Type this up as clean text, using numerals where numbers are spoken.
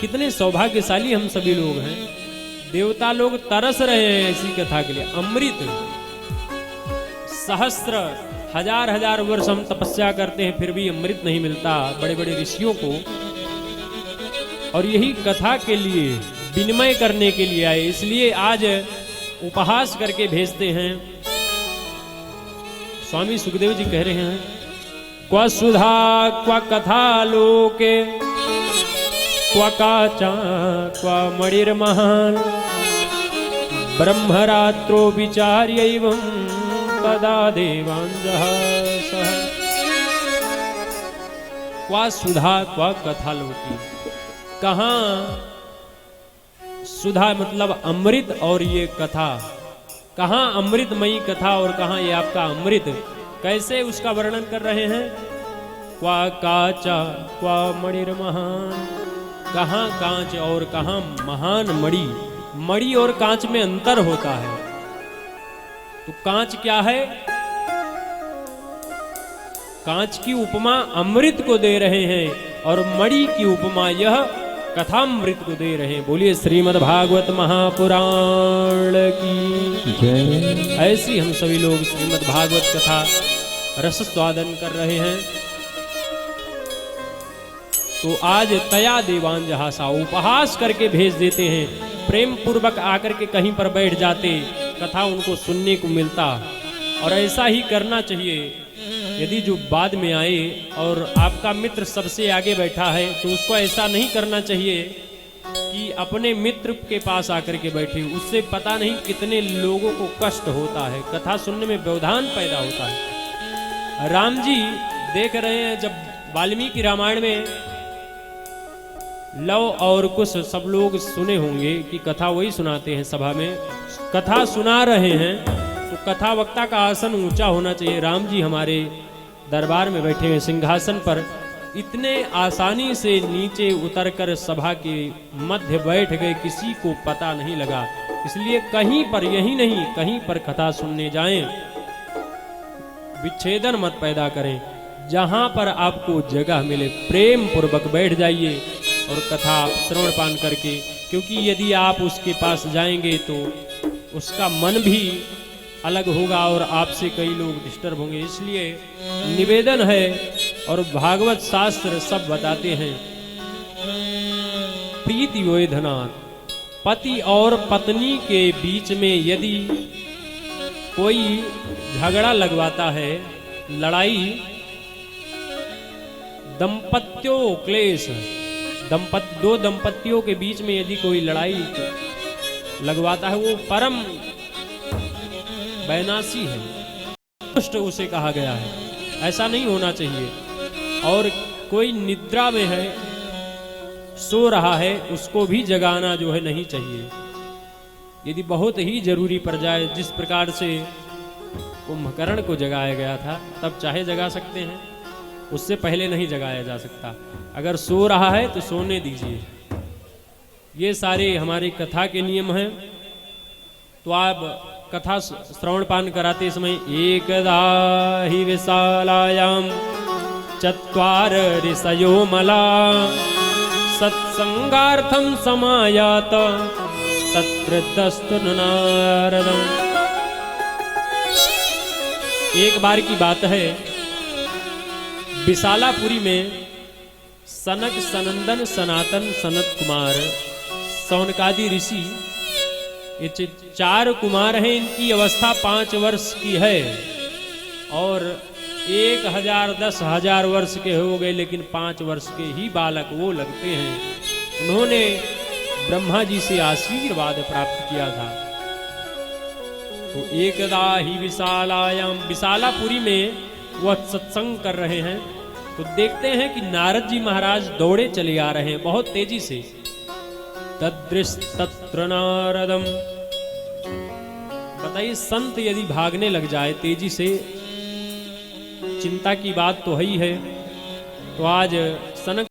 कितने सौभाग्यशाली हम सभी लोग हैं। देवता लोग तरस रहे हैं ऐसी कथा के लिए। अमृत सहस्त्र हजार हजार वर्ष हम तपस्या करते हैं फिर भी अमृत नहीं मिलता बड़े बड़े ऋषियों को, और यही कथा के लिए विनिमय करने के लिए आए, इसलिए आज उपहास करके भेजते हैं। स्वामी सुखदेव जी कह रहे हैं, क्व सुधा क्व कथा लोके क्व काचा क्व मणिर्महान ब्रह्मरात्रो विचार्यैवं तदा देवांजः सः। क्व सुधा क्व कथा लोके, कहाँ सुधा मतलब अमृत और ये कथा, कहाँ अमृतमयी कथा और कहाँ ये आपका अमृत, कैसे उसका वर्णन कर रहे हैं। क्वा काचा क्वा मणिर्महान, कहाँ कांच और कहाँ महान मणि। मणि और कांच में अंतर होता है। तो कांच क्या है, कांच की उपमा अमृत को दे रहे हैं और मणि की उपमा यह कथामृत को दे रहे हैं। बोलिए श्रीमद् भागवत महापुराण की जय। ऐसी हम सभी लोग श्रीमद् भागवत कथा रसस्वादन कर रहे हैं। तो आज तया देवांजहासा, उपहास करके भेज देते हैं, प्रेम पूर्वक आकर के कहीं पर बैठ जाते, कथा उनको सुनने को मिलता। और ऐसा ही करना चाहिए। यदि जो बाद में आए और आपका मित्र सबसे आगे बैठा है तो उसको ऐसा नहीं करना चाहिए कि अपने मित्र के पास आकर के बैठे, उससे पता नहीं कितने लोगों को कष्ट होता है, कथा सुनने में व्यवधान पैदा होता है। राम जी देख रहे हैं, जब वाल्मीकि रामायण में लव और कुश सब लोग सुने होंगे कि कथा वही सुनाते हैं, सभा में कथा सुना रहे हैं तो कथा वक्ता का आसन ऊंचा होना चाहिए। राम जी हमारे दरबार में बैठे हुए सिंहासन पर इतने आसानी से नीचे उतरकर सभा के मध्य बैठ गए, किसी को पता नहीं लगा। इसलिए कहीं पर, यही नहीं कहीं पर कथा सुनने जाएं, विच्छेदन मत पैदा करें। जहां पर आपको जगह मिले प्रेम पूर्वक बैठ जाइए और कथा श्रवण पान करके, क्योंकि यदि आप उसके पास जाएंगे तो उसका मन भी अलग होगा और आपसे कई लोग डिस्टर्ब होंगे। इसलिए निवेदन है, और भागवत शास्त्र सब बताते हैं, प्रीति वेदनात्, पति और पत्नी के बीच में यदि कोई झगड़ा लगवाता है, लड़ाई, दंपत्यो क्लेश, दो दंपतियों के बीच में यदि कोई लड़ाई लगवाता है, वो परम वैनाशी है, दुष्ट उसे कहा गया है। ऐसा नहीं होना चाहिए। और कोई निद्रा में है, सो रहा है, उसको भी जगाना जो है नहीं चाहिए। यदि बहुत ही जरूरी पड़ जाए, जिस प्रकार से कुंभकर्ण को जगाया गया था, तब चाहे जगा सकते हैं, उससे पहले नहीं जगाया जा सकता। अगर सो रहा है तो सोने दीजिए। ये सारे हमारी कथा के नियम हैं। तो आप कथा श्रवण पान कराते समय एकदा हि विशालायाम चत्वार ऋषयो मला सत्संगार्थम समायात तत्र दस्तु नारदम्। एक बार की बात है, विशालापुरी में सनक सनंदन सनातन सनत कुमार सौनकादि ऋषि, ये 4 कुमार हैं, इनकी अवस्था 5 वर्ष की है और 1000 10,000 वर्ष के हो गए, लेकिन 5 वर्ष के ही बालक वो लगते हैं। उन्होंने ब्रह्मा जी से आशीर्वाद प्राप्त किया था। तो एकदा ही विशालायाम, विशालापुरी में वह सत्संग कर रहे हैं, तो देखते हैं कि नारद जी महाराज दौड़े चले आ रहे हैं बहुत तेजी से। तद्दृष्टत्र नारदम, बताइए संत यदि भागने लग जाए तेजी से, चिंता की बात तो है ही है। तो आज